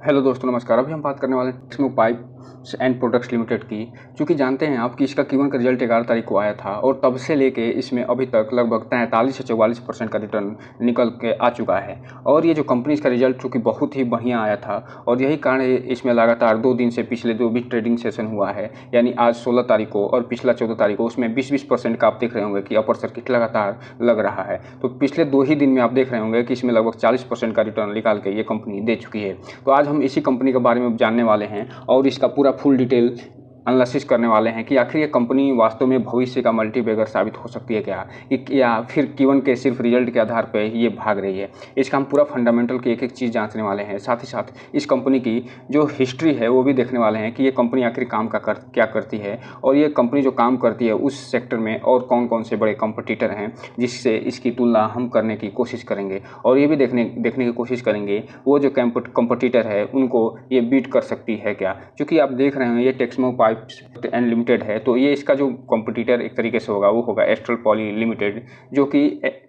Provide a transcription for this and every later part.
Hello दोस्तों, नमस्कार। अभी हम बात करने वाले हैं Texmo pipes and products limited की। चूँकि जानते हैं आप कि इसका Q1 का रिजल्ट 11 तारीख को आया था और तब से लेके इसमें अभी तक लगभग 43 से 44% का रिटर्न निकल के आ चुका है। और ये जो कंपनी इसका रिजल्ट चूँकि बहुत ही बढ़िया आया था और यही कारण है इसमें लगातार 2 दिन से पिछले 2 भी ट्रेडिंग सेशन हुआ है, यानी आज 16 तारीख को और पिछला 14 तारीख को, उसमें 20% का आप देख रहे होंगे कि अपर सर्किट लगातार लग रहा है। तो पिछले 2 ही दिन में आप देख रहे होंगे कि इसमें लगभग 40% का रिटर्न निकाल के ये कंपनी दे चुकी है। तो आज हम इसी कंपनी के बारे में जानने वाले हैं और इसका पूरा फुल डिटेल एनालिसिस करने वाले हैं कि आखिर ये कंपनी वास्तव में भविष्य का मल्टीबैगर साबित हो सकती है क्या, या फिर Q1 के सिर्फ रिजल्ट के आधार पर ये भाग रही है। इसका हम पूरा फंडामेंटल की एक एक चीज़ जांचने वाले हैं। साथ ही साथ इस कंपनी की जो हिस्ट्री है वो भी देखने वाले हैं कि ये कंपनी आखिर काम क्या करती है और ये कंपनी जो काम करती है उस सेक्टर में और कौन कौन से बड़े कंपटीटर हैं जिससे इसकी तुलना हम करने की कोशिश करेंगे। और ये भी देखने की कोशिश करेंगे वो जो कंपटीटर है उनको ये बीट कर सकती है क्या। क्योंकि आप देख रहे हैं ये टेक्समो पाइप्स एंड लिमिटेड है, तो ये इसका जो कंपटीटर एक तरीके से होगा वो होगा एस्ट्रल पॉली लिमिटेड, जो कि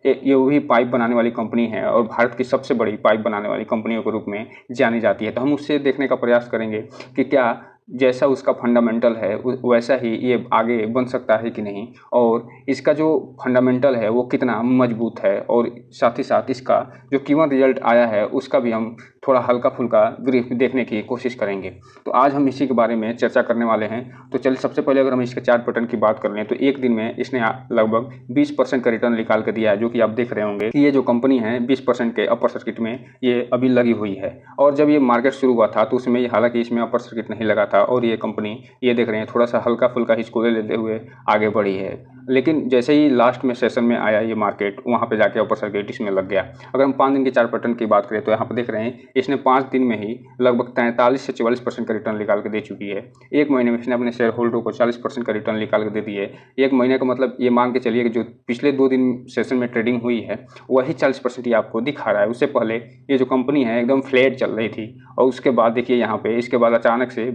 ये वही पाइप बनाने वाली कंपनी है और भारत की सबसे बड़ी पाइप बनाने वाली कंपनियों के रूप में जानी जाती है। तो हम उससे देखने का प्रयास करेंगे कि क्या जैसा उसका फंडामेंटल है वैसा ही ये आगे बन सकता है कि नहीं, और इसका जो फंडामेंटल है वो कितना मजबूत है, और साथ ही साथ इसका जो Q1 रिजल्ट आया है उसका भी हम थोड़ा हल्का फुल्का ब्रीफ देखने की कोशिश करेंगे। तो आज हम इसी के बारे में चर्चा करने वाले हैं। तो चलिए सबसे पहले अगर हम इसके चार्ट पैटर्न की बात कर लें तो एक दिन में इसने लगभग 20% का रिटर्न निकाल कर दिया है, जो कि आप देख रहे होंगे कि ये जो कंपनी है 20% के अपर सर्किट में ये अभी लगी हुई है। और जब ये मार्केट शुरू हुआ था तो उसमें हालांकि इसमें अपर सर्किट नहीं लगा था और ये कंपनी ये देख रहे हैं थोड़ा सा हल्का फुल्का हिचकोले लेते हुए आगे बढ़ी है। लेकिन जैसे ही लास्ट में सेशन में आया ये मार्केट, वहाँ पे जाके अपर सर्किट इसमें लग गया। अगर हम 5 दिन के चार्ट पैटर्न की बात करें तो यहाँ पे देख रहे हैं इसने 5 दिन में ही लगभग 43 से 44% का रिटर्न निकाल के दे चुकी है। एक महीने में इसने अपने शेयर होल्डर को 40% का रिटर्न निकाल के दे दिए। एक महीने का मतलब ये मान के चलिए कि जो पिछले 2 दिन सेशन में ट्रेडिंग हुई है वही 40% ही आपको दिखा रहा है। उससे पहले ये जो कंपनी है एकदम फ्लैट चल रही थी और उसके बाद देखिए यहाँ पे इसके बाद अचानक से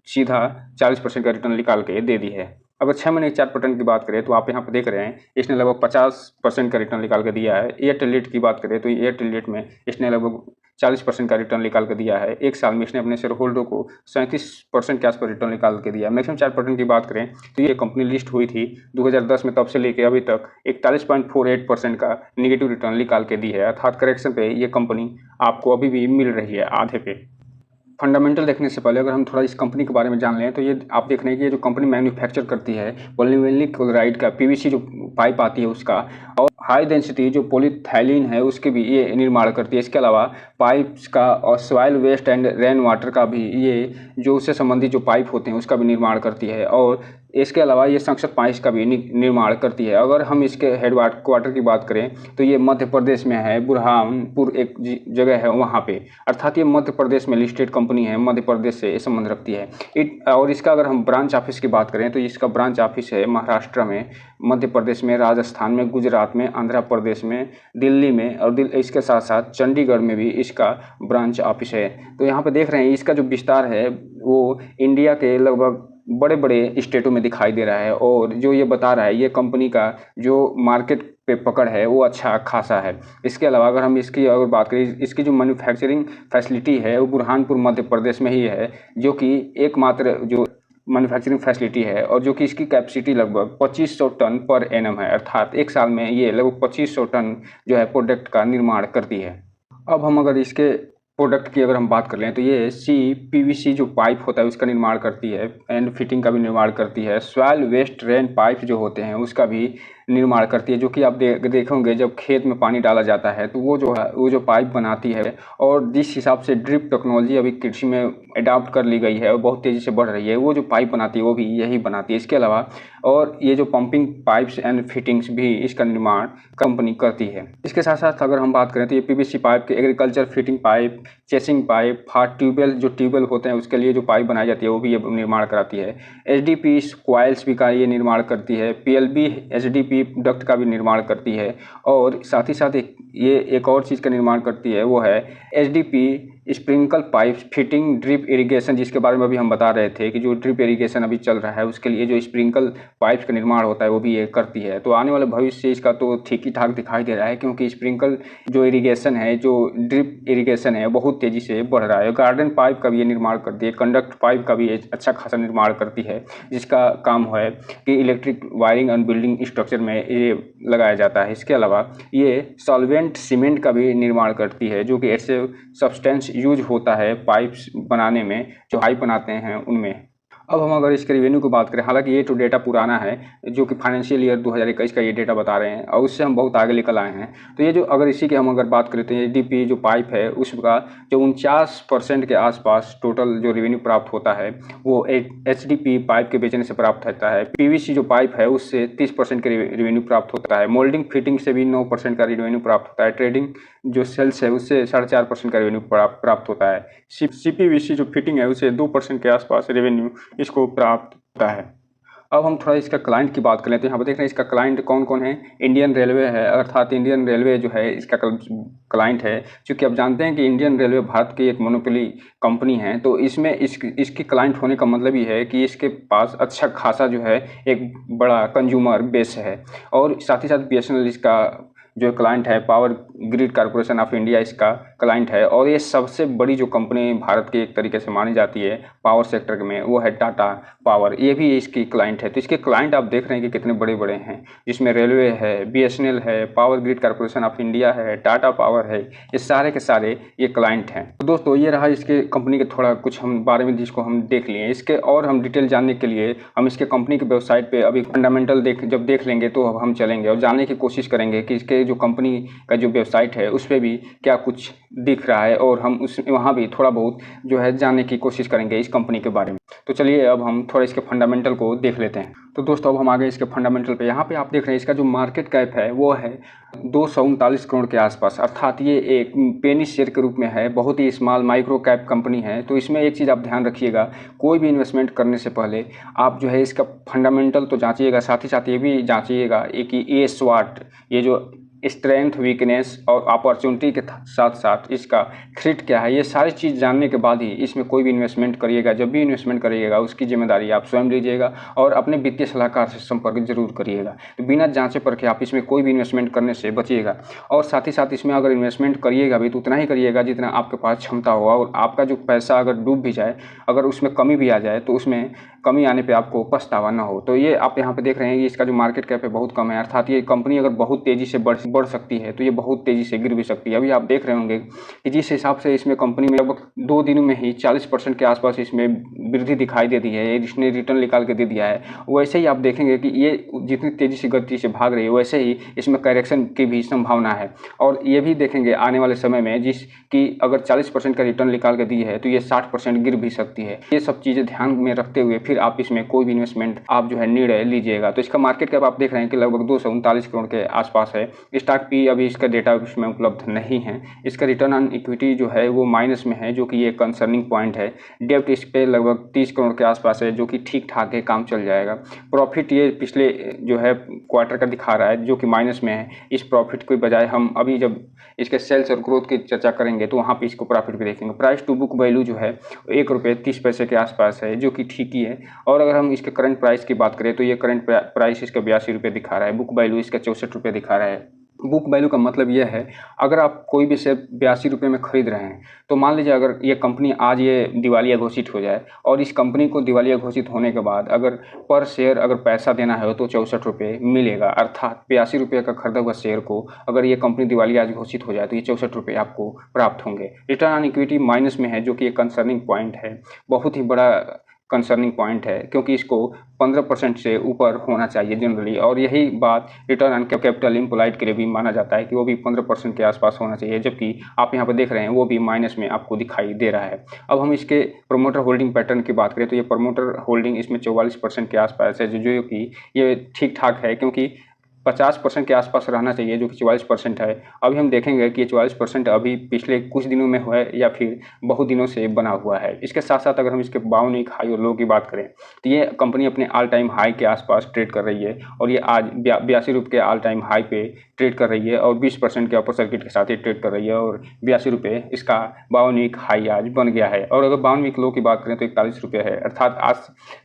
सीधा 40% का रिटर्न निकाल के दे दी है। अगर 6 महीने के चार्ट पैटर्न की बात करें तो आप यहाँ पर देख रहे हैं इसने लगभग 50% का रिटर्न निकाल के दिया है। एयरटेल रेट की बात करें तो एयरटेल रेट में इसने लगभग 40% का रिटर्न निकाल के दिया है। एक साल में इसने अपने शेयर होल्डर को 37% के आसपास रिटर्न निकाल के दिया। मैक्सिमम चार्ट पैटर्न की बात करें तो ये कंपनी लिस्ट हुई थी 2010 में, तब से लेकर अभी तक 41.48% का निगेटिव रिटर्न निकाल के दी है। अर्थात करेक्शन पे ये कंपनी आपको अभी भी मिल रही है आधे पे। फंडामेंटल देखने से पहले अगर हम थोड़ा इस कंपनी के बारे में जान लें तो ये आप देख रहे हैं कि ये जो कंपनी मैन्युफैक्चर करती है पॉलीविनाइल क्लोराइड का PVC जो पाइप आती है उसका, और हाई डेंसिटी जो पॉलीथाइलिन है उसके भी ये निर्माण करती है। इसके अलावा पाइप्स का और soil waste and rain water का भी ये जो उससे संबंधित जो पाइप होते हैं उसका भी निर्माण करती है। और इसके अलावा ये संसद पाइप्स का भी निर्माण करती है। अगर हम इसके हेड क्वार्टर की बात करें तो ये मध्य प्रदेश में है, बुरहानपुर एक जगह है वहाँ पे। अर्थात ये मध्य प्रदेश में लिस्टेड कंपनी है, मध्य प्रदेश से संबंध रखती है। और इसका अगर हम ब्रांच ऑफिस की बात करें तो इसका ब्रांच ऑफिस है महाराष्ट्र में, मध्य प्रदेश में, राजस्थान में, गुजरात में, आंध्र प्रदेश में, दिल्ली में, और इसके साथ साथ चंडीगढ़ में भी इसका ब्रांच ऑफिस है। तो यहाँ पे देख रहे हैं इसका जो विस्तार है वो इंडिया के लगभग बड़े बड़े स्टेटों में दिखाई दे रहा है। और जो ये बता रहा है ये कंपनी का जो मार्केट पे पकड़ है वो अच्छा खासा है। इसके अलावा अगर हम इसकी अगर बात करें, इसकी जो मैन्युफैक्चरिंग फैसिलिटी है वो बुरहानपुर मध्य प्रदेश में ही है, जो कि एकमात्र जो मैन्युफैक्चरिंग फैसिलिटी है, और जो कि इसकी कैपेसिटी लगभग 2500 टन पर एनम है। अर्थात एक साल में ये लगभग 2500 टन जो है प्रोडक्ट का निर्माण करती है। अब हम अगर इसके प्रोडक्ट की अगर हम बात कर लें तो ये PVC जो पाइप होता है उसका निर्माण करती है, एंड फिटिंग का भी निर्माण करती है। सॉइल वेस्ट रेन पाइप जो होते हैं उसका भी निर्माण करती है, जो कि आप देखोगे जब खेत में पानी डाला जाता है तो वो जो है वो जो पाइप बनाती है। और जिस हिसाब से ड्रिप टेक्नोलॉजी अभी कृषि में अडॉप्ट कर ली गई है और बहुत तेज़ी से बढ़ रही है, वो जो पाइप बनाती है वो भी यही बनाती है। इसके अलावा और ये जो पंपिंग पाइप्स एंड फिटिंग्स भी इसका निर्माण कंपनी करती है। इसके साथ साथ अगर हम बात करें तो ये PVC पाइप के agriculture fitting pipe, casing pipe, हार्ट ट्यूबवेल होते हैं उसके लिए जो पाइप बनाई जाती है वो भी ये निर्माण कराती है। HDP कॉइल्स भी का ये निर्माण करती है। PLB HDP डक्ट का भी निर्माण करती है। और साथ ही साथ ये एक और चीज़ का निर्माण करती है वो है HDP sprinkle pipe fitting drip irrigation, जिसके बारे में अभी हम बता रहे थे कि जो ड्रिप इरिगेशन अभी चल रहा है उसके लिए जो स्प्रिंकल पाइप्स का निर्माण होता है वो भी ये करती है। तो आने वाले भविष्य इसका तो ठीक ही ठाक दिखाई दे रहा है, क्योंकि स्प्रिंकल जो इरिगेशन है, जो ड्रिप इरिगेशन है, बहुत तेज़ी से बढ़ रहा है। गार्डन पाइप का भी ये निर्माण करती है, कंडक्ट पाइप का भी अच्छा खासा निर्माण करती है, जिसका काम है कि electric wiring and building structure में ये लगाया जाता है। इसके अलावा ये सॉल्वेंट सीमेंट का भी निर्माण करती है, जो कि एडहेसिव सब्सटेंस यूज होता है पाइप्स बनाने में, जो पाइप बनाते हैं उनमें। अब हम अगर इसके रेवेन्यू की बात करें, हालांकि ये तो डेटा पुराना है, जो कि फाइनेंशियल ईयर 2021 का ये डेटा बता रहे हैं और उससे हम बहुत आगे निकल आए हैं। तो ये जो अगर इसी के हम अगर बात करें तो ये डीपी जो पाइप है उसका जो 49% के आसपास टोटल जो रेवेन्यू प्राप्त होता है वो एचडीपी पाइप के बेचने से प्राप्त होता है। पीवीसी जो पाइप है उससे 30% के रेवेन्यू प्राप्त होता है। मोल्डिंग फिटिंग से भी 9% का रेवेन्यू प्राप्त होता है। ट्रेडिंग जो सेल्स है उससे 4.5% का रेवेन्यू प्राप्त होता है। सीपीवीसी जो फिटिंग है उसे 2% के आसपास रेवेन्यू इसको प्राप्त होता है। अब हम थोड़ा इसका क्लाइंट की बात कर लेते हैं। यहाँ पर देख रहे हैं इसका क्लाइंट कौन कौन है। इंडियन रेलवे है, अर्थात इंडियन रेलवे जो है इसका क्लाइंट है। क्योंकि आप जानते हैं कि इंडियन रेलवे भारत की एक मोनोपोली कंपनी है, तो इसमें इसकी क्लाइंट होने का मतलब ही है कि इसके पास अच्छा खासा जो है एक बड़ा कंज्यूमर बेस है। और साथ ही साथ बीएसएनएल इसका जो क्लाइंट है, power grid corporation of India इसका क्लाइंट है। और ये सबसे बड़ी जो कंपनी भारत की एक तरीके से मानी जाती है पावर सेक्टर में वो है टाटा पावर, ये भी इसकी क्लाइंट है। तो इसके क्लाइंट आप देख रहे हैं कि कितने बड़े बड़े हैं, जिसमें रेलवे है, बीएसएनएल है, power grid corporation of India है, टाटा पावर है, ये सारे के सारे ये क्लाइंट हैं। तो दोस्तों ये रहा इसके कंपनी के थोड़ा कुछ हम बारे में जिसको हम देख लिए। इसके और हम डिटेल जानने के लिए हम इसके कंपनी की वेबसाइट पर अभी फंडामेंटल जब देख लेंगे तो हम चलेंगे और जानने की कोशिश करेंगे कि इसके जो कंपनी का जो वेबसाइट है उस पर भी क्या कुछ दिख रहा है, और हम उस वहाँ भी थोड़ा बहुत जो है जानने की कोशिश करेंगे इस कंपनी के बारे में। तो चलिए अब हम थोड़ा इसके फंडामेंटल को देख लेते हैं। तो दोस्तों अब हम आ गए इसके फंडामेंटल पे। यहाँ पे आप देख रहे हैं इसका जो मार्केट कैप है वो है 239 करोड़ के आसपास, अर्थात ये एक पेनी शेयर के रूप में है, बहुत ही स्मॉल माइक्रो कैप कंपनी है। तो इसमें एक चीज़ आप ध्यान रखिएगा, कोई भी इन्वेस्टमेंट करने से पहले आप जो है इसका फंडामेंटल तो जांचिएगा, साथ ही साथ ये भी जांचिएगा कि ये स्वाट, ये जो स्ट्रेंथ, वीकनेस और अपॉर्चुनिटी के साथ साथ इसका थ्रेट क्या है, ये सारी चीज़ जानने के बाद ही इसमें कोई भी इन्वेस्टमेंट करिएगा। जब भी इन्वेस्टमेंट करिएगा उसकी जिम्मेदारी आप स्वयं लीजिएगा और अपने वित्तीय सलाहकार से संपर्क जरूर करिएगा। तो बिना जांचे परखे आप इसमें कोई भी इन्वेस्टमेंट करने से बचिएगा। और साथ ही साथ इसमें अगर इन्वेस्टमेंट करिएगा भी तो उतना ही करिएगा जितना आपके पास क्षमता हो, और आपका जो पैसा अगर डूब भी जाए, अगर उसमें कमी भी आ जाए तो उसमें कमी आने पे आपको पछतावा ना हो। तो ये आप यहाँ पे देख रहे हैं कि इसका जो मार्केट कैप है बहुत कम है, अर्थात ये कंपनी अगर बहुत तेज़ी से बढ़ सकती है तो ये बहुत तेज़ी से गिर भी सकती है। अभी आप देख रहे होंगे कि जिस हिसाब से इसमें कंपनी में लगभग 2 दिनों में ही 40% के आसपास इसमें वृद्धि दिखाई देती है, इसने रिटर्न निकाल के दे दिया है। वैसे ही आप देखेंगे कि ये जितनी तेज़ी से गति से भाग रही है वैसे ही इसमें करेक्शन की भी संभावना है। और ये भी देखेंगे आने वाले समय में जिसकी अगर 40% का रिटर्न निकाल के दी है तो ये 60% गिर भी सकती है। ये सब चीज़ें ध्यान में रखते हुए फिर आप इसमें कोई भी इन्वेस्टमेंट आप जो है निर्णय लीजिएगा। तो इसका मार्केट कैप आप देख रहे हैं कि लगभग 239 करोड़ के आसपास है। स्टॉक पी अभी इसका डेटा इसमें उपलब्ध नहीं है। इसका रिटर्न ऑन इक्विटी जो है वो माइनस में है, जो कि ये कंसर्निंग पॉइंट है। डेब्ट इस पे लगभग 30 करोड़ के आसपास है, जो कि ठीक ठाक है, काम चल जाएगा। प्रॉफिट ये पिछले जो है क्वार्टर का दिखा रहा है जो कि माइनस में है। इस प्रॉफिट के बजाय हम अभी जब इसके सेल्स और ग्रोथ की चर्चा करेंगे तो वहाँ पे इसको प्रॉफिट भी देखेंगे। प्राइस टू बुक वैल्यू जो है ₹1.30 के आसपास है, जो कि ठीक ही है। और अगर हम इसके करंट प्राइस की बात करें तो ये करंट प्राइस इसका ₹82 दिखा रहा है। बुक वैल्यू इसका ₹64 दिखा रहा है। बुक वैल्यू का मतलब यह है, अगर आप कोई भी शेयर ₹82 में खरीद रहे हैं तो मान लीजिए अगर ये कंपनी आज ये दिवालिया घोषित हो जाए और इस कंपनी को दिवालिया घोषित होने के बाद अगर पर शेयर अगर पैसा देना है तो ₹64 मिलेगा, अर्थात ₹82 का खरीदा हुआ शेयर को अगर ये कंपनी दिवालिया आज घोषित हो जाए तो ये ₹64 आपको प्राप्त होंगे। रिटर्न ऑन इक्विटी माइनस में है, जो कि एक कंसर्निंग पॉइंट है, बहुत ही बड़ा कंसर्निंग पॉइंट है, क्योंकि इसको 15% से ऊपर होना चाहिए जनरली। और यही बात रिटर्न ऑन कैपिटल एम्प्लॉयड के लिए भी माना जाता है कि वो भी 15% के आसपास होना चाहिए, जबकि आप यहाँ पर देख रहे हैं वो भी माइनस में आपको दिखाई दे रहा है। अब हम इसके प्रोमोटर होल्डिंग पैटर्न की बात करें तो ये प्रोमोटर होल्डिंग इसमें 44% के आसपास है, जो कि ये ठीक ठाक है, क्योंकि 50% के आसपास रहना चाहिए, जो कि 44% है। अभी हम देखेंगे कि ये 44% अभी पिछले कुछ दिनों में हुआ है या फिर बहुत दिनों से बना हुआ है। इसके साथ साथ अगर हम इसके बायोनिक हाई और लो की बात करें तो ये कंपनी अपने ऑल टाइम हाई के आसपास ट्रेड कर रही है और ये आज 82 रुपये के ऑल टाइम हाई पे ट्रेड कर रही है और 20% के अपर सर्किट के साथ ये ट्रेड कर रही है और 82 रुपये इसका बायोनिक हाई आज बन गया है। और अगर बायोनिक लो की बात करें तो 41 रुपये है, अर्थात आज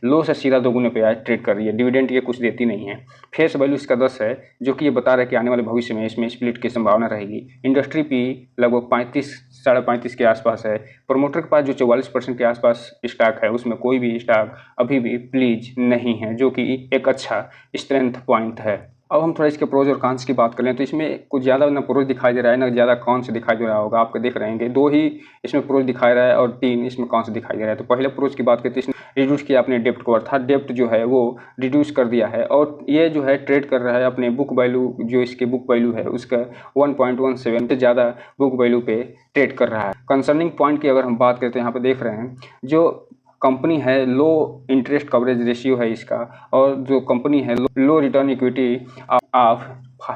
लो से सीधा दोगुने पे आज ट्रेड कर रही है। डिविडेंड ये कुछ देती नहीं है। फेस वैल्यू इसका 10 है, जो कि ये बता रहा है कि आने वाले भविष्य में इसमें स्प्लिट की संभावना रहेगी। इंडस्ट्री पी लगभग 35 साढ़े 35 के आसपास है। प्रमोटर के पास जो 44% के आसपास स्टॉक है उसमें कोई भी स्टॉक अभी भी प्लीज नहीं है, जो कि एक अच्छा स्ट्रेंथ पॉइंट है। अब हम थोड़ा इसके प्रोज और कॉन्स की बात करें तो इसमें कुछ ज़्यादा ना प्रोज दिखाई दे रहा है ना ज़्यादा कॉन्स दिखाई दे रहा होगा। आपको देख रहे हैं 2 ही इसमें प्रोज दिखाई रहा है और 3 इसमें कॉन्स दिखाई दे रहा है। तो पहले प्रोज की बात करते हैं, इसने रिड्यूस किया अपने डेप्ट को, अर्थात डेप्ट जो है वो रिड्यूस कर दिया है और ये जो है ट्रेड कर रहा है अपने बुक वैल्यू, जो इसकी बुक वैल्यू है उसका 1.17 से ज़्यादा बुक वैल्यू पे ट्रेड कर रहा है। कंसर्निंग पॉइंट की अगर हम बात करते हैं, यहाँ पे देख रहे हैं जो कंपनी है लो इंटरेस्ट कवरेज रेशियो है इसका, और जो कंपनी है low return equity of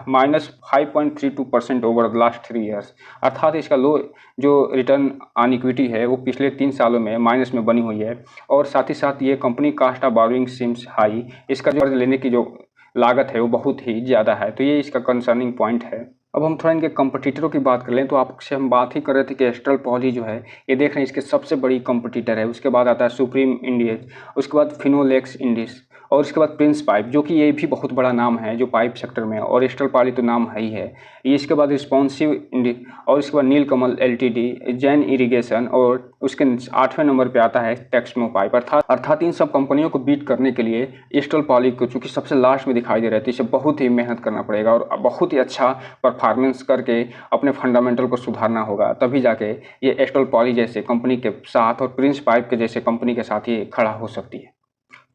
-5.32% over the last 3 years, अर्थात इसका लो जो रिटर्न ऑन इक्विटी है वो पिछले 3 सालों में माइनस में बनी हुई है। और साथ ही साथ ये company cost of borrowing seems high, इसका जो कर्ज लेने की जो लागत है वो बहुत ही ज़्यादा है। तो ये इसका कंसर्निंग पॉइंट है। अब हम थोड़ा इनके कंपटीटरों की बात कर लें तो आपसे हम बात ही कर रहे थे कि एस्ट्रल पॉली जो है ये देख रहे हैं इसके सबसे बड़ी कंपटीटर है। उसके बाद आता है सुप्रीम इंडियज, उसके बाद फिनोलेक्स इंडिस और उसके बाद प्रिंस पाइप, जो कि ये भी बहुत बड़ा नाम है जो पाइप सेक्टर में है, और एस्ट्रल पॉली तो नाम है ही है। इसके बाद रिस्पॉन्सिव इंडिस और इसके बाद नीलकमल एलटीडी, जैन इरिगेशन और उसके 8वें नंबर पे आता है टेक्समो पाइप। अर्थात इन सब कंपनियों को बीट करने के लिए एस्ट्रल पॉली को चूँकि सबसे लास्ट में दिखाई दे रहा है तो इसे बहुत ही मेहनत करना पड़ेगा और बहुत ही अच्छा परफॉर्मेंस करके अपने फंडामेंटल को सुधारना होगा, तभी जाके ये एस्ट्रल पॉली जैसे कंपनी के साथ और प्रिंस पाइप के जैसे कंपनी के साथ ये खड़ा हो सकती है।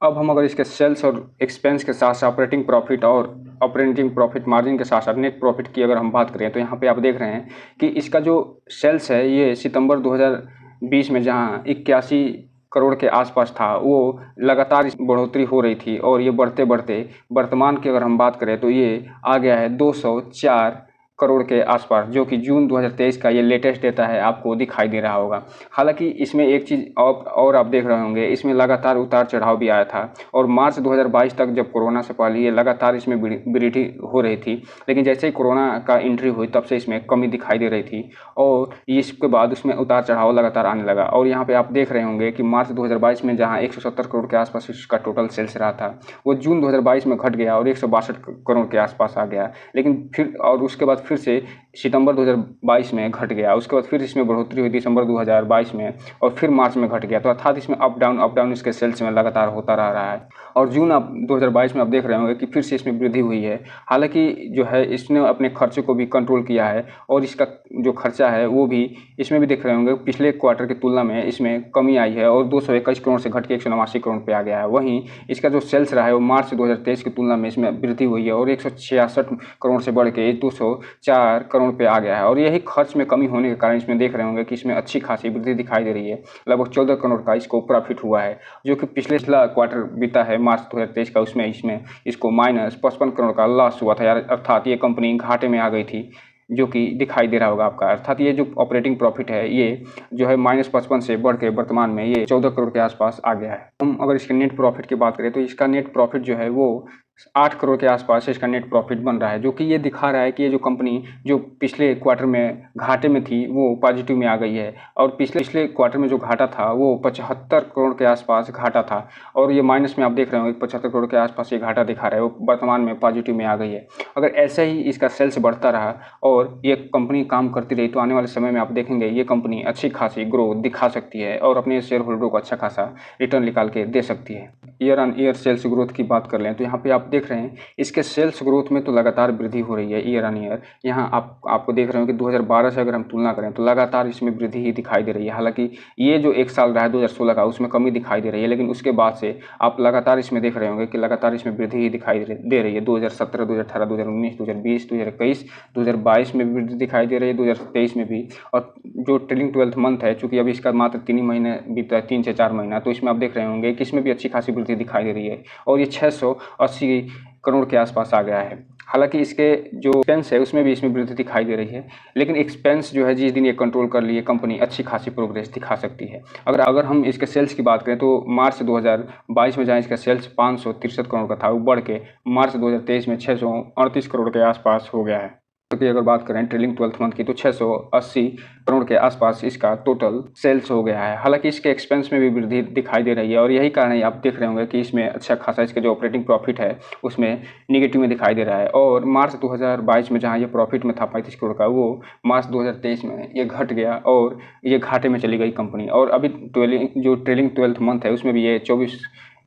अब हम अगर इसके सेल्स और एक्सपेंस के साथ साथ ऑपरेटिंग प्रॉफिट और ऑपरेटिंग प्रॉफिट मार्जिन के साथ साथ नेट प्रॉफिट की अगर हम बात करें तो यहाँ पे आप देख रहे हैं कि इसका जो सेल्स है ये सितंबर 2020 में जहाँ 81 करोड़ के आसपास था वो लगातार बढ़ोतरी हो रही थी और ये बढ़ते बढ़ते वर्तमान की अगर हम बात करें तो ये आ गया है 204 करोड़ के आसपास, जो कि जून 2023 का ये लेटेस्ट डेटा है, आपको दिखाई दे रहा होगा। हालांकि इसमें एक चीज़ और आप देख रहे होंगे, इसमें लगातार उतार चढ़ाव भी आया था और मार्च 2022 तक जब कोरोना से पहले ये लगातार इसमें वृद्धि हो रही थी, लेकिन जैसे ही कोरोना का एंट्री हुई तब से इसमें कमी दिखाई दे रही थी और इसके बाद उसमें उतार चढ़ाव लगातार आने लगा। और यहाँ पर आप देख रहे होंगे कि मार्च 2022 में जहाँ 170 करोड़ के आसपास इसका टोटल सेल्स रहा था वो जून 2022 में घट गया और 162 करोड़ के आसपास आ गया, लेकिन फिर और उसके बाद फिर से सितंबर 2022 में घट गया। उसके बाद फिर इसमें बढ़ोतरी हुई दिसंबर 2022 में और फिर मार्च में घट गया। तो अर्थात इसमें अप डाउन इसके सेल्स में लगातार होता रह रहा है और जून 2022 में आप देख रहे होंगे कि फिर से इसमें वृद्धि हुई है। हालांकि जो है इसने अपने खर्चे को भी कंट्रोल किया है और इसका जो खर्चा है वो भी इसमें भी देख रहे होंगे पिछले क्वार्टर की तुलना में इसमें कमी आई है और 221 करोड़ से घट के 189 करोड़ पे आ गया है। वहीं इसका जो सेल्स रहा है वो मार्च 2023 की तुलना में इसमें वृद्धि हुई है और 166 करोड़ से बढ़ के 204 करोड़ पे आ गया है। और यही खर्च में कमी होने के कारण इसमें देख रहे होंगे कि इसमें अच्छी खासी वृद्धि दिखाई दे रही है। लगभग 14 करोड़ का इसको प्रॉफिट हुआ है, जो कि पिछला क्वार्टर बीता है मार्च 2023 का, उसमें इसको -55 करोड़ का लॉस हुआ था यार, अर्थात ये कंपनी घाटे में आ गई थी, जो कि दिखाई दे रहा होगा आपका। अर्थात ये जो ऑपरेटिंग प्रॉफिट है ये जो है -55 से बढ़ के वर्तमान में ये 14 करोड़ के आसपास आ गया है। हम अगर इसके नेट प्रॉफिट की बात करें तो इसका नेट प्रॉफिट जो है वो 8 करोड़ के आसपास इसका नेट प्रॉफिट बन रहा है, जो कि ये दिखा रहा है कि ये जो कंपनी जो पिछले क्वार्टर में घाटे में थी वो पॉजिटिव में आ गई है और पिछले क्वार्टर में जो घाटा था वो 75 करोड़ के आसपास घाटा था और ये माइनस में आप देख रहे हो 75 करोड़ के आसपास ये घाटा दिखा रहा है, वो वर्तमान में पॉजिटिव में आ गई है। अगर ऐसे ही इसका सेल्स बढ़ता रहा और ये कंपनी काम करती रही तो आने वाले समय में आप देखेंगे ये कंपनी अच्छी खासी ग्रोथ दिखा सकती है और अपने शेयर होल्डरों को अच्छा खासा रिटर्न निकाल के दे सकती है। Year on year sales growth की बात कर लें तो यहाँ पे आप देख रहे हैं इसके सेल्स ग्रोथ में तो लगातार वृद्धि हो रही है ईयर ऑन ईयर। यहाँ आपको देख रहे हो कि 2012 से अगर हम तुलना करें तो लगातार इसमें वृद्धि ही दिखाई दे रही है। हालांकि ये जो एक साल रहा है 2016 का उसमें कमी दिखाई दे रही है, लेकिन उसके बाद से आप लगातार इसमें देख रहे होंगे कि लगातार इसमें वृद्धि ही दिखाई दे रही है। 2017, 2018, 2019, 2020, 2021, 2022 में भी वृद्धि दिखाई दे रही है, 2023 में भी। और जो ट्रेलिंग 12 मंथ है, चूँकि अभी इसका मात्र 3 ही महीने बीता है, 3 से 4 महीना, तो इसमें आप देख रहे होंगे कि इसमें भी अच्छी खासी वृद्धि वृद्धि दिखाई दे रही है और ये 680 करोड़ के आसपास आ गया है। हालांकि इसके जो एक्सपेंस है उसमें भी इसमें वृद्धि दिखाई दे रही है, लेकिन एक्सपेंस जो है जिस दिन ये कंट्रोल कर लिए कंपनी अच्छी खासी प्रोग्रेस दिखा सकती है। अगर हम इसके सेल्स की बात करें तो मार्च 2022 में जहाँ इसका सेल्स 563 करोड़ का था, वो बढ़ के मार्च 2023 में 638 करोड़ के आसपास हो गया है। की अगर बात करें ट्रेलिंग 12 मंथ की तो 680 करोड़ के आसपास इसका टोटल सेल्स हो गया है। हालांकि इसके एक्सपेंस में भी वृद्धि दिखाई दे रही है और यही कारण है आप देख रहे होंगे कि इसमें अच्छा खासा इसका जो ऑपरेटिंग प्रॉफिट है उसमें निगेटिव में दिखाई दे रहा है। और मार्च 2022 में जहां ये प्रॉफिट में था 35 करोड़ का, वो मार्च 2023 में ये घट गया और ये घाटे में चली गई कंपनी। और अभी ट्रेलिंग 12 मंथ है उसमें भी ये 24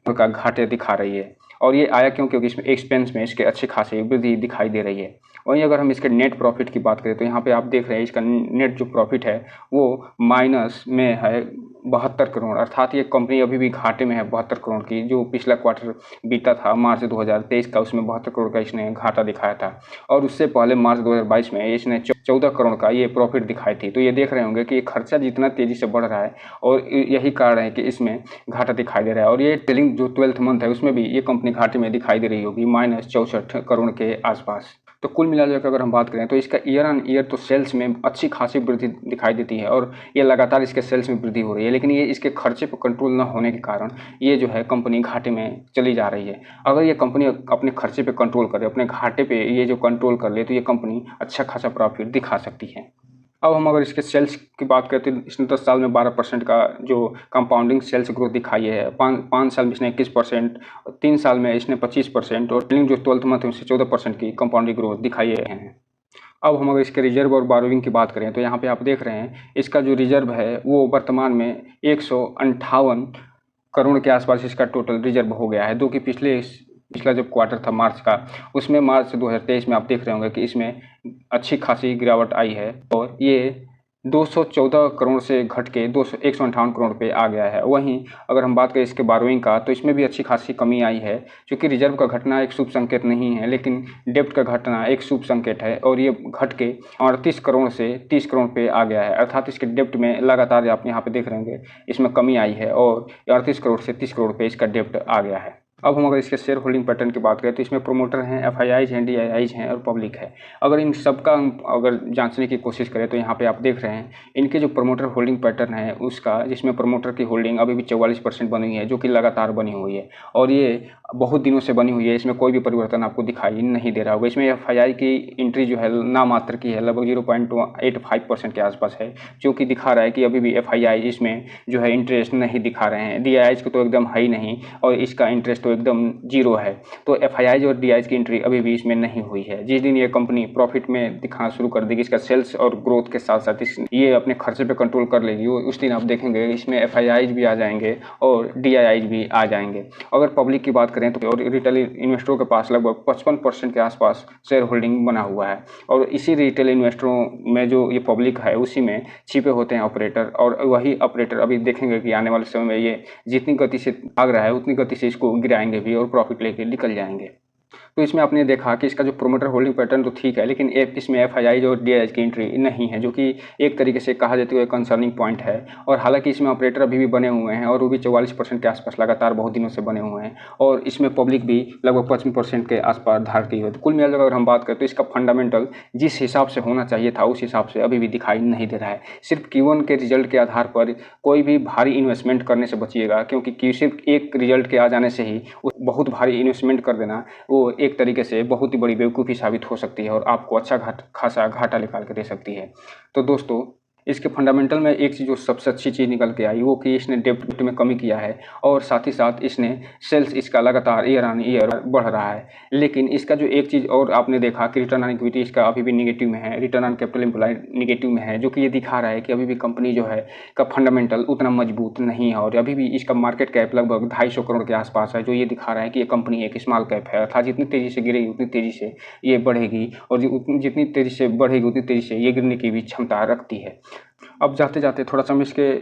का घाटे दिखा रही है। और ये आया क्यों? क्योंकि इसमें एक्सपेंस में इसके अच्छी खासी वृद्धि दिखाई दे रही है। वहीं अगर हम इसके नेट प्रॉफिट की बात करें तो यहाँ पे आप देख रहे हैं इसका नेट जो प्रॉफिट है वो माइनस में है 72 करोड़, अर्थात ये कंपनी अभी भी घाटे में है 72 करोड़ की। जो पिछला क्वार्टर बीता था मार्च 2023 का, उसमें 72 करोड़ का इसने घाटा दिखाया था और उससे पहले मार्च 2022 में इसने 14 करोड़ का ये प्रॉफिट दिखाई थी। तो ये देख रहे होंगे कि खर्चा जितना तेज़ी से बढ़ रहा है और यही कारण है कि इसमें घाटा दिखाई दे रहा है। और ये ट्रेलिंग जो 12th मंथ है उसमें भी ये कंपनी घाटे में दिखाई दे रही होगी माइनस 64 करोड़ के आसपास। तो कुल मिलाकर अगर हम बात करें तो इसका ईयर ऑन ईयर तो सेल्स में अच्छी खासी वृद्धि दिखाई देती है और ये लगातार इसके सेल्स में वृद्धि हो रही है, लेकिन ये इसके खर्चे पर कंट्रोल न होने के कारण ये जो है कंपनी घाटे में चली जा रही है। अगर ये कंपनी अपने खर्चे पे कंट्रोल करे, अपने घाटे पे ये जो कंट्रोल कर ले, तो ये कंपनी अच्छा खासा प्रॉफिट दिखा सकती है। अब हम अगर इसके सेल्स की बात करते हैं, इसने 10 साल में 12% का जो कंपाउंडिंग सेल्स ग्रोथ दिखाई है। 5 साल में इसने 21%, 3 साल में इसने 25% और ट्रेलिंग जो 12th मंथ है उससे 14% की कंपाउंडिंग ग्रोथ दिखाई है। अब हम अगर इसके रिजर्व और बोरोइंग की बात करें तो यहाँ पे आप देख रहे हैं इसका जो रिजर्व है वो वर्तमान में 158 करोड़ के आसपास इसका टोटल रिजर्व हो गया है। जो कि पिछला जो क्वार्टर था मार्च का, उसमें मार्च 2023 में आप देख रहे होंगे कि इसमें अच्छी खासी गिरावट आई है और ये 214 करोड़ से घट के 158 करोड़ पे आ गया है। वहीं अगर हम बात करें इसके बोरोइंग का तो इसमें भी अच्छी खासी कमी आई है, क्योंकि रिजर्व का घटना एक शुभ संकेत नहीं है, लेकिन डेब्ट का घटना एक शुभ संकेत है और ये घट के 38 करोड़ से 30 करोड़ पे आ गया है। अर्थात इसके डेब्ट में लगातार आप यहाँ पे देख रहे होंगे इसमें कमी आई है और 38 करोड़ से 30 करोड़ पे इसका डेब्ट आ गया है। अब हम अगर इसके शेयर होल्डिंग पैटर्न की बात करें तो इसमें प्रोमोटर हैं, एफआईआईज हैं, डीआईआईज हैं और पब्लिक है। अगर इन सबका अगर जांचने की कोशिश करें तो यहाँ पे आप देख रहे हैं इनके जो प्रोमोटर होल्डिंग पैटर्न है उसका, जिसमें प्रोमोटर की होल्डिंग अभी भी 44% बनी हुई है, जो कि लगातार बनी हुई है और ये बहुत दिनों से बनी हुई है। इसमें कोई भी परिवर्तन आपको दिखाई नहीं दे रहा होगा। इसमें एफआईआई की एंट्री जो है नामात्र की है, लगभग 0.85% के आसपास है, जो कि दिखा रहा है कि अभी भी एफआईआई इसमें जो है इंटरेस्ट नहीं दिखा रहे हैं। डीआईआईज को तो एकदम है ही नहीं और इसका इंटरेस्ट तो एकदम जीरो है। तो एफआईआई और डीआईआईज की एंट्री अभी भी इसमें नहीं हुई है। जिस दिन ये कंपनी प्रॉफिट में दिखाना शुरू कर देगी, इसका सेल्स और ग्रोथ के साथ साथ ये अपने खर्चे पे कंट्रोल कर लेगी, उस दिन आप देखेंगे इसमें एफआईआईज भी आ जाएंगे और डीआईआईज भी आ जाएंगे। अगर पब्लिक की बात करें तो और रिटेल इन्वेस्टरों के पास लगभग 55% के आसपास शेयर होल्डिंग बना हुआ है और इसी रिटेल इन्वेस्टरों में जो ये पब्लिक है उसी में छिपे होते हैं ऑपरेटर, और वही ऑपरेटर अभी देखेंगे कि आने वाले समय में ये जितनी गति से भाग रहा है उतनी गति से इसको गिराएंगे भी और प्रॉफिट लेके निकल जाएंगे। तो इसमें आपने देखा कि इसका जो प्रोमोटर होल्डिंग पैटर्न तो ठीक है, लेकिन इसमें एफआईआई और डीआईआईज की एंट्री नहीं है, जो कि एक तरीके से कहा जाता है कंसर्निंग पॉइंट है। और हालांकि इसमें ऑपरेटर अभी भी बने हुए हैं और वो भी 44% के आसपास लगातार बहुत दिनों से बने हुए हैं और इसमें पब्लिक भी लगभग 55% के आसपास धार की हुई है। तो कुल मिलाकर अगर हम बात करें तो इसका फंडामेंटल जिस हिसाब से होना चाहिए था उस हिसाब से अभी भी दिखाई नहीं दे रहा है। सिर्फ Q1 के रिजल्ट के आधार पर कोई भी भारी इन्वेस्टमेंट करने से बचिएगा, क्योंकि सिर्फ एक रिजल्ट के आ जाने से ही बहुत भारी इन्वेस्टमेंट कर देना वो एक तरीके से बहुत ही बड़ी बेवकूफ़ी साबित हो सकती है और आपको अच्छा खासा घाटा निकाल के दे सकती है। तो दोस्तों, इसके फंडामेंटल में एक चीज़ जो सबसे अच्छी चीज़ निकल के आई वो कि इसने डेब्ट में कमी किया है और साथ ही साथ इसने सेल्स इसका लगातार ईयर ऑन ईयर बढ़ रहा है। लेकिन इसका जो एक चीज़ और आपने देखा कि रिटर्न ऑन इक्विटी इसका अभी भी निगेटिव में है, return on capital employed negative में है, जो कि ये दिखा रहा है कि अभी भी कंपनी जो है का फंडामेंटल उतना मजबूत नहीं है और अभी भी इसका मार्केट कैप लगभग 250 करोड़ के आसपास है, जो ये दिखा रहा है कि ये कंपनी एक स्मॉल कैप है। अर्थात जितनी तेज़ी से गिरेगी उतनी तेज़ी से ये बढ़ेगी और जितनी तेज़ी से बढ़ेगी उतनी तेज़ी से ये गिरने की भी क्षमता रखती है। अब जाते जाते थोड़ा सा हम इसके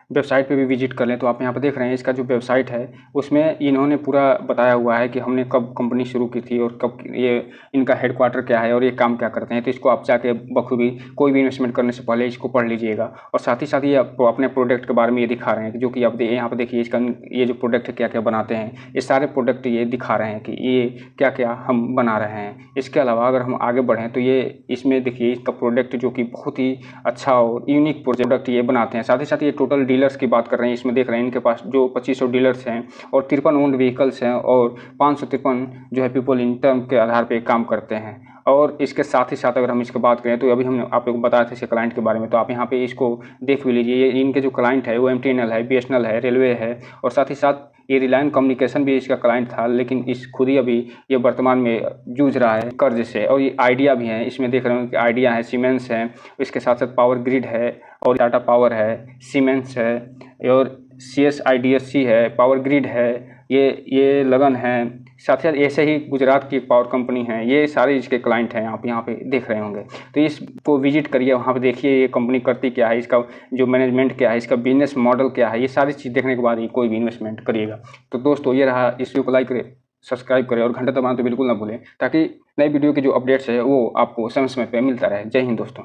वेबसाइट पे भी विजिट कर लें तो आप यहाँ पर देख रहे हैं इसका जो वेबसाइट है उसमें इन्होंने पूरा बताया हुआ है कि हमने कब कंपनी शुरू की थी और कब ये इनका हेडक्वार्टर क्या है और ये काम क्या करते हैं। तो इसको आप जाके बखूबी कोई भी इन्वेस्टमेंट करने से पहले इसको पढ़ लीजिएगा। और साथ ही ये आपको अपने प्रोडक्ट के बारे में ये दिखा रहे हैं जो कि आप यहाँ पर देखिए इसका ये जो प्रोडक्ट है क्या क्या बनाते हैं, ये सारे प्रोडक्ट ये दिखा रहे हैं कि ये क्या क्या हम बना रहे हैं। इसके अलावा अगर हम आगे बढ़ें तो ये इसमें देखिए इसका प्रोडक्ट जो कि बहुत ही अच्छा और यूनिक प्रोडक्ट ये बनाते हैं। साथ ही ये टोटल डीलर्स की बात कर रहे हैं, इसमें देख रहे हैं इनके पास जो 2500 डीलर्स हैं और 53 ओन्ड व्हीकल्स हैं और 553 जो है पीपल इन टर्म के आधार पर काम करते हैं। और इसके साथ ही अगर हम इसकी बात करें तो अभी हमने आप लोग बताया था इसके क्लाइंट के बारे में, तो आप यहाँ पे इसको देख भी लीजिए। ये इनके जो क्लाइंट है वो MTNL है, BSNL है, रेलवे है और साथ ही साथ ये रिलायंस कम्युनिकेशन भी इसका क्लाइंट था, लेकिन इस खुद ही अभी ये वर्तमान में जूझ रहा है कर्ज से। और ये आइडिया भी है, इसमें देख रहे हो कि आइडिया है, सीमेंस है, इसके साथ साथ पावर ग्रिड है और टाटा पावर है, सीमेंस है और CSIDSC है, पावर ग्रिड है, ये लगन है। साथ ही ऐसे ही गुजरात की एक पावर कंपनी है। ये सारे इसके क्लाइंट हैं, आप यहाँ पे देख रहे होंगे। तो इसको विजिट करिए, वहाँ पे देखिए ये कंपनी करती क्या है, इसका जो मैनेजमेंट क्या है, इसका बिजनेस मॉडल क्या है, ये सारी चीज़ देखने के बाद ही कोई भी इन्वेस्टमेंट करिएगा। तो दोस्तों ये रहा, इस वीडियो को लाइक करें, सब्सक्राइब करें और घंटा दबाना तो बिल्कुल ना भूलें, ताकि नई वीडियो की जो अपडेट्स है वो आपको समय समय पर मिलता रहे। जय हिंद दोस्तों।